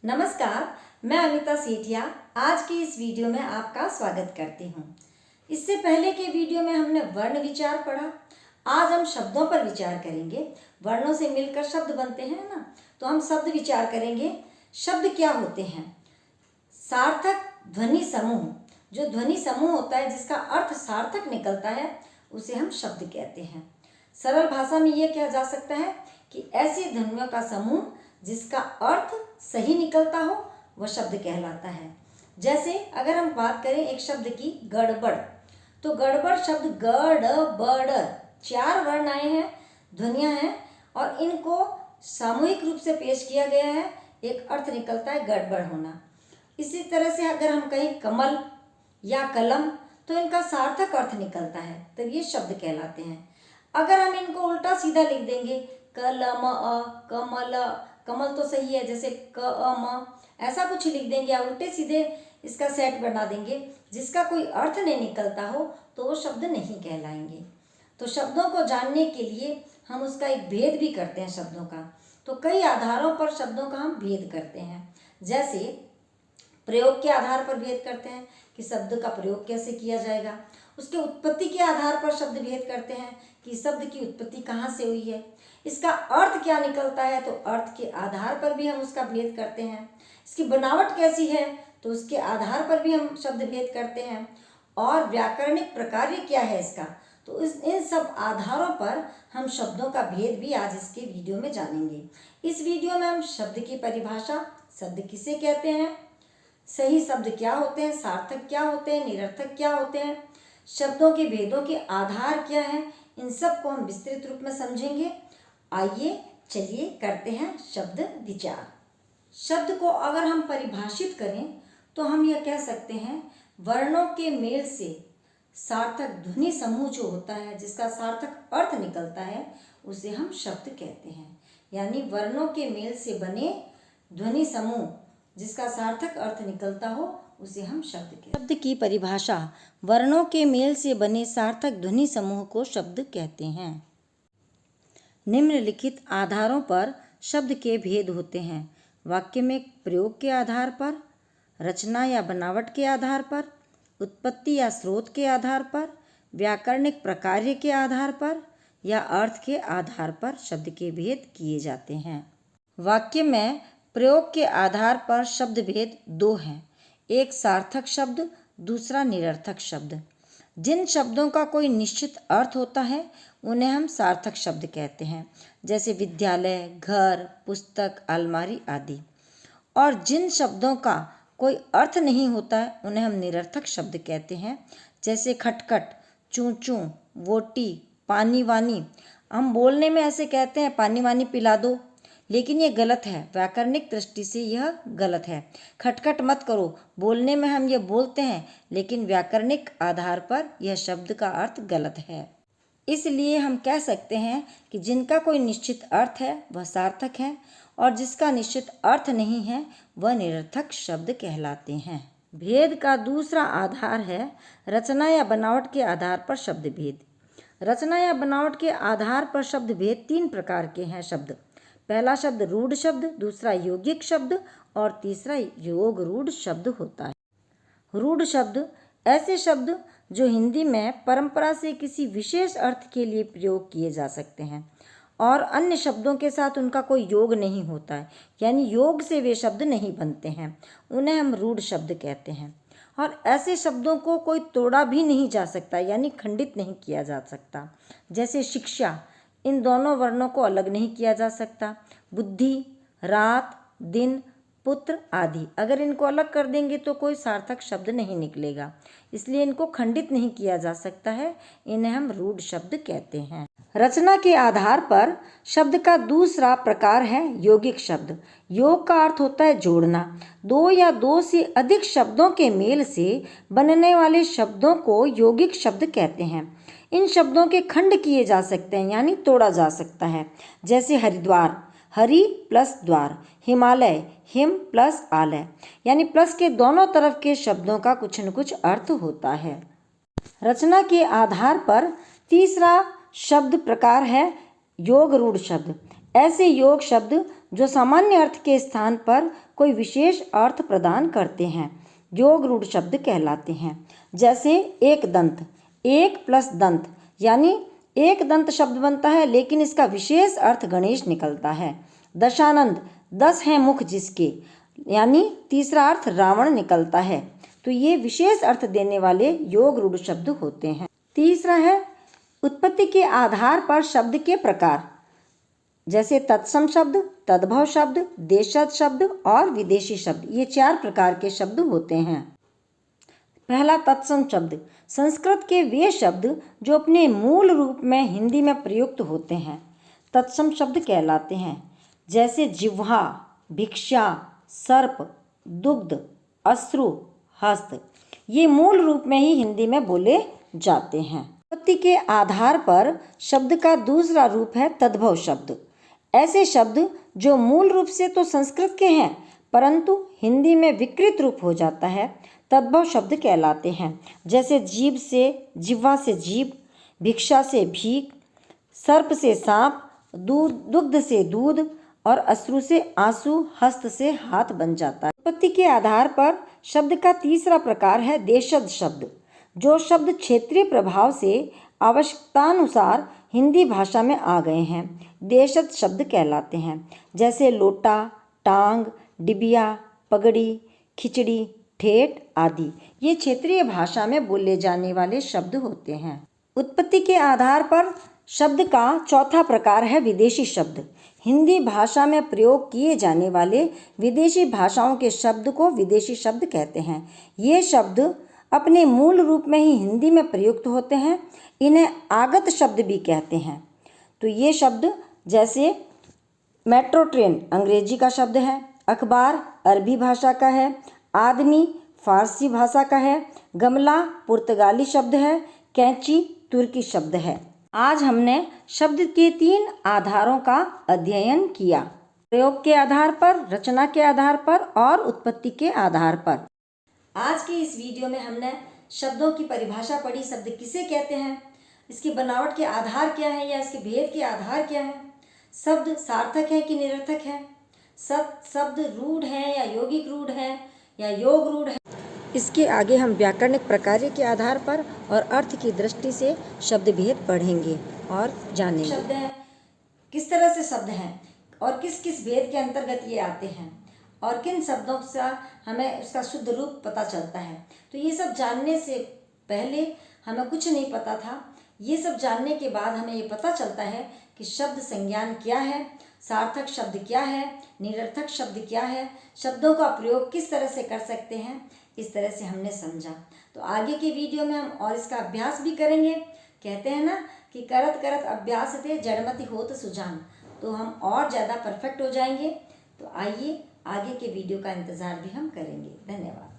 नमस्कार, मैं अमिता सेठिया आज की इस वीडियो में आपका स्वागत करती हूँ। इससे पहले के वीडियो में हमने वर्ण विचार पढ़ा। आज हम शब्दों पर विचार करेंगे। वर्णों से मिलकर शब्द बनते हैं ना, तो हम शब्द विचार करेंगे। शब्द क्या होते हैं? सार्थक ध्वनि समूह। जो ध्वनि समूह होता है जिसका अर्थ सार्थक निकलता है उसे हम शब्द कहते हैं। सरल भाषा में यह कहा जा सकता है कि ऐसी ध्वनियों का समूह जिसका अर्थ सही निकलता हो वह शब्द कहलाता है। जैसे अगर हम बात करें एक शब्द की गड़बड़, तो गड़बड़ शब्द गड़बड़ 4 वर्ण आए हैं, ध्वनियां हैं और इनको सामूहिक रूप से पेश किया गया है। एक अर्थ निकलता है गड़बड़ होना। इसी तरह से अगर हम कहें कमल या कलम तो इनका सार्थक अर्थ निकलता है, तो ये शब्द कहलाते हैं। अगर हम इनको उल्टा सीधा लिख देंगे कलम कमल, कमल तो सही है, जैसे क म ऐसा कुछ लिख देंगे या उल्टे सीधे इसका सेट बना देंगे जिसका कोई अर्थ नहीं निकलता हो तो वो शब्द नहीं कहलाएंगे। तो शब्दों को जानने के लिए हम उसका एक भेद भी करते हैं शब्दों का। तो कई आधारों पर शब्दों का हम भेद करते हैं। जैसे प्रयोग के आधार पर भेद करते हैं कि शब्द का प्रयोग कैसे किया जाएगा। उसके उत्पत्ति के आधार पर शब्द भेद करते हैं कि शब्द की उत्पत्ति कहाँ से हुई है, इसका अर्थ क्या निकलता है, तो अर्थ के आधार पर भी हम उसका भेद करते हैं। इसकी बनावट कैसी है तो उसके आधार पर भी हम शब्द भेद करते हैं। और व्याकरणिक प्रकार्य क्या है इसका, तो इन सब आधारों पर हम शब्दों का भेद भी आज इसके वीडियो में जानेंगे। इस वीडियो में हम शब्द की परिभाषा, शब्द किसे कहते हैं, सही शब्द क्या होते हैं, सार्थक क्या होते हैं, निरर्थक क्या होते हैं, शब्दों के भेदों के आधार क्या हैं, इन सब को हम विस्तृत रूप में समझेंगे। आइए चलिए करते हैं शब्द विचार। शब्द को अगर हम परिभाषित करें तो हम यह कह सकते हैं वर्णों के मेल से सार्थक ध्वनि समूह जो होता है जिसका सार्थक अर्थ निकलता है उसे हम शब्द कहते हैं। यानी वर्णों के मेल से बने ध्वनि समूह जिसका सार्थक अर्थ निकलता हो उसे हम शब्द कहते हैं। शब्द की परिभाषा, वर्णों के मेल से बने सार्थक ध्वनि समूह को शब्द कहते हैं। निम्नलिखित आधारों पर शब्द के भेद होते हैं। वाक्य में प्रयोग के आधार पर, रचना या बनावट के आधार पर, उत्पत्ति या स्रोत के आधार पर, व्याकरणिक प्रकार्य के आधार पर या अर्थ के आधार पर शब्द के भेद किए जाते हैं। वाक्य में प्रयोग के आधार पर शब्द भेद 2 हैं, एक सार्थक शब्द, दूसरा निरर्थक शब्द। जिन शब्दों का कोई निश्चित अर्थ होता है उन्हें हम सार्थक शब्द कहते हैं, जैसे विद्यालय, घर, पुस्तक, अलमारी आदि। और जिन शब्दों का कोई अर्थ नहीं होता है उन्हें हम निरर्थक शब्द कहते हैं, जैसे खटखट, चूं चूं, वोटी, पानी वानी। हम बोलने में ऐसे कहते हैं पानी वानी पिला दो, लेकिन ये गलत है, व्याकरणिक दृष्टि से यह गलत है। खटखट मत करो, बोलने में हम ये बोलते हैं लेकिन व्याकरणिक आधार पर यह शब्द का अर्थ गलत है। इसलिए हम कह सकते हैं कि जिनका कोई निश्चित अर्थ है वह सार्थक है और जिसका निश्चित अर्थ नहीं है वह निरर्थक शब्द कहलाते हैं। भेद का दूसरा आधार है रचना या बनावट के आधार पर शब्द भेद। रचना या बनावट के आधार पर शब्द भेद 3 प्रकार के हैं शब्द। पहला शब्द रूढ़ शब्द, दूसरा यौगिक शब्द और तीसरा योग रूढ़ शब्द होता है। रूढ़ शब्द ऐसे शब्द जो हिंदी में परंपरा से किसी विशेष अर्थ के लिए प्रयोग किए जा सकते हैं और अन्य शब्दों के साथ उनका कोई योग नहीं होता है, यानी योग से वे शब्द नहीं बनते हैं, उन्हें हम रूढ़ शब्द कहते हैं। और ऐसे शब्दों को कोई तोड़ा भी नहीं जा सकता, यानी खंडित नहीं किया जा सकता। जैसे शिक्षा, इन दोनों वर्णों को अलग नहीं किया जा सकता। बुद्धि, रात, दिन, पुत्र आदि, अगर इनको अलग कर देंगे तो कोई सार्थक शब्द नहीं निकलेगा, इसलिए इनको खंडित नहीं किया जा सकता है, इन्हें हम रूढ़ शब्द कहते हैं। रचना के आधार पर शब्द का दूसरा प्रकार है यौगिक शब्द। योग का अर्थ होता है जोड़ना। 2 या 2 से अधिक शब्दों के मेल से बनने वाले शब्दों को यौगिक शब्द कहते हैं। इन शब्दों के खंड किए जा सकते हैं, यानी तोड़ा जा सकता है। जैसे हरिद्वार, हरि प्लस द्वार, हिमालय, हिम प्लस आलय, यानी प्लस के दोनों तरफ के शब्दों का कुछ न कुछ अर्थ होता है। रचना के आधार पर तीसरा शब्द प्रकार है योग रूढ़ शब्द। ऐसे योग शब्द जो सामान्य अर्थ के स्थान पर कोई विशेष अर्थ प्रदान करते हैं योग रूढ़ शब्द कहलाते हैं। जैसे एक दंत, एक प्लस दंत यानी एक दंत शब्द बनता है, लेकिन इसका विशेष अर्थ गणेश निकलता है। दशानंद, 10 हैं मुख जिसके, यानी तीसरा अर्थ रावण निकलता है। तो ये विशेष अर्थ देने वाले योग रूढ़ शब्द होते हैं। तीसरा है उत्पत्ति के आधार पर शब्द के प्रकार, जैसे तत्सम शब्द, तद्भव शब्द, देशज शब्द और विदेशी शब्द। ये 4 प्रकार के शब्द होते हैं। पहला तत्सम शब्द, संस्कृत के वे शब्द जो अपने मूल रूप में हिंदी में प्रयुक्त होते हैं तत्सम शब्द कहलाते हैं। जैसे जिह्वा, भिक्षा, सर्प, दुग्ध, अश्रु, हस्त, ये मूल रूप में ही हिंदी में बोले जाते हैं। उत्पत्ति के आधार पर शब्द का दूसरा रूप है तद्भव शब्द। ऐसे शब्द जो मूल रूप से तो संस्कृत के हैं परंतु हिंदी में विकृत रूप हो जाता है तद्भव शब्द कहलाते हैं। जैसे जीभ से जिह्वा से जीभ, भिक्षा से भीख, सर्प से सांप, दुग्ध से दूध और अश्रु से आंसू, हस्त से हाथ बन जाता है। उत्पत्ति के आधार पर शब्द का तीसरा प्रकार है देशज शब्द। जो शब्द क्षेत्रीय प्रभाव से आवश्यकतानुसार हिंदी भाषा में आ गए हैं देशज शब्द कहलाते हैं। जैसे लोटा, टांग, डिबिया, पगड़ी, खिचड़ी, ठेठ आदि ये क्षेत्रीय भाषा में बोले जाने वाले शब्द होते हैं। उत्पत्ति के आधार पर शब्द का चौथा प्रकार है विदेशी शब्द। हिंदी भाषा में प्रयोग किए जाने वाले विदेशी भाषाओं के शब्द को विदेशी शब्द कहते हैं। ये शब्द अपने मूल रूप में ही हिंदी में प्रयुक्त होते हैं। इन्हें आगत शब्द भी कहते हैं। तो ये शब्द जैसे मेट्रो ट्रेन अंग्रेजी का शब्द है, अखबार अरबी भाषा का है, आदमी फारसी भाषा का है, गमला पुर्तगाली शब्द है, कैंची तुर्की शब्द है। आज हमने शब्द के 3 आधारों का अध्ययन किया, प्रयोग के आधार पर, रचना के आधार पर और उत्पत्ति के आधार पर। आज की इस वीडियो में हमने शब्दों की परिभाषा पढ़ी। शब्द किसे कहते हैं, इसकी बनावट के आधार क्या है या इसके भेद के आधार क्या है, शब्द सार्थक है कि निरर्थक है, शब्द रूढ़ है या यौगिक रूढ़ है या योग रूढ़ है। इसके आगे हम व्याकरणिक प्रकार्य के आधार पर और अर्थ की दृष्टि से शब्द भेद पढ़ेंगे और जानेंगे। शब्द हैं किस तरह से शब्द हैं और किस किस भेद के अंतर्गत ये आते हैं और किन शब्दों से हमें उसका शुद्ध रूप पता चलता है। तो ये सब जानने से पहले हमें कुछ नहीं पता था। ये सब जानने के बाद हमें ये पता चलता है कि शब्द संज्ञान क्या है, सार्थक शब्द क्या है, निरर्थक शब्द क्या है, शब्दों का प्रयोग किस तरह से कर सकते हैं। इस तरह से हमने समझा। तो आगे के वीडियो में हम और इसका अभ्यास भी करेंगे। कहते हैं ना कि करत करत अभ्यास थे जड़मति होत सुजान। तो हम और ज़्यादा परफेक्ट हो जाएंगे। तो आइए आगे के वीडियो का इंतज़ार भी हम करेंगे। धन्यवाद।